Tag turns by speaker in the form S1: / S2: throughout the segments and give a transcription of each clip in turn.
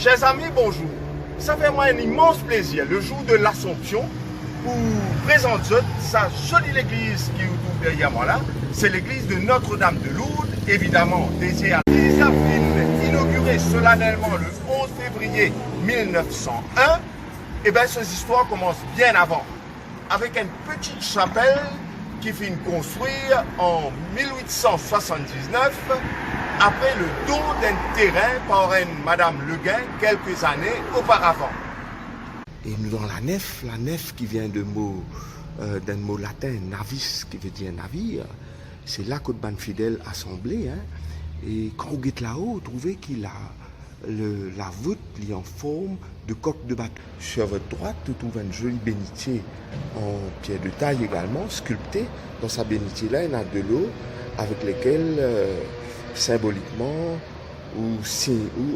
S1: Chers amis, bonjour. Ça fait moi un immense plaisir, le jour de l'Assomption, pour présenter sa jolie église qui est derrière moi là. C'est l'église de Notre-Dame de Lourdes, évidemment dédiée à Elisabeth, inaugurée solennellement le 11 février 1901. Et bien, ces histoires commencent bien avant, avec une petite chapelle qui finit construire en 1879, après le don d'un terrain par une Madame Leguin quelques années auparavant.
S2: Et nous dans la nef qui vient d'un mot latin, navis, qui veut dire navire, c'est là que ban fidèle assemblée. Et quand vous êtes là-haut, vous trouvez qu'il a la voûte est en forme de coque de bateau. Sur votre droite, vous trouvez une jolie bénitier en pierre de taille également, sculptée. Dans sa bénitier-là, il y a de l'eau avec lesquelles, symboliquement,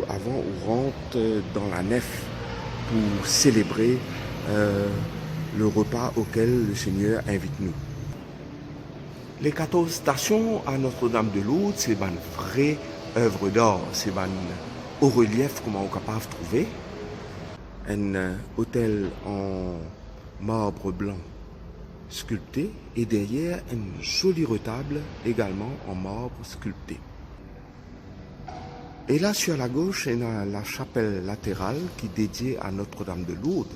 S2: avant, on rentre dans la nef pour célébrer le repas auquel le Seigneur invite nous. Les 14 stations à Notre-Dame de Lourdes, c'est une vraie œuvre d'art, c'est un haut relief comment on est capable de trouver. Un hôtel en marbre blanc sculpté et derrière un joli retable également en marbre sculpté. Et là sur la gauche, il y a la chapelle latérale qui est dédiée à Notre-Dame de Lourdes.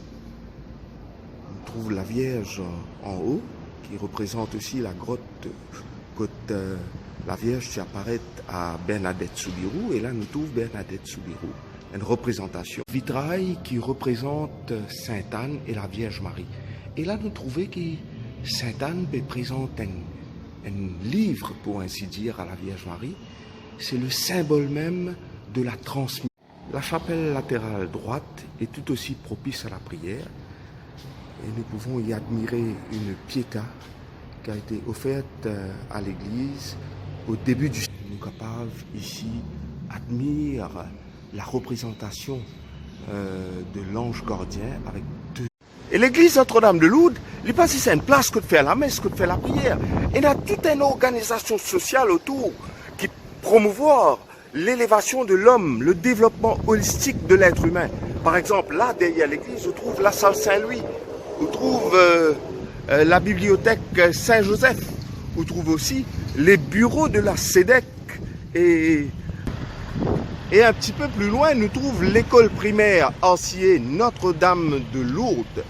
S2: On trouve la Vierge en haut qui représente aussi la grotte la Vierge qui apparaît à Bernadette Soubirous, et là nous trouvons Bernadette Soubirous, une représentation. Vitrail qui représente Sainte-Anne et la Vierge Marie. Et là nous trouvons que Sainte-Anne présente un livre, pour ainsi dire, à la Vierge Marie. C'est le symbole même de la transmission. La chapelle latérale droite est tout aussi propice à la prière, et nous pouvons y admirer une piéta qui a été offerte à l'église au début du siècle. Nous sommes capables ici d'admirer la représentation de l'ange gardien avec deux. Et l'église Notre-Dame de Lourdes, il pas si c'est une place que de faire la messe, que de faire la prière. Il y a toute une organisation sociale autour qui promouvoir l'élévation de l'homme, le développement holistique de l'être humain. Par exemple, là, derrière l'église, on trouve la salle Saint-Louis, on trouve la bibliothèque Saint-Joseph, on trouve aussi les bureaux de la SEDEC, et un petit peu plus loin, nous trouve l'école primaire ancienne Notre-Dame de Lourdes.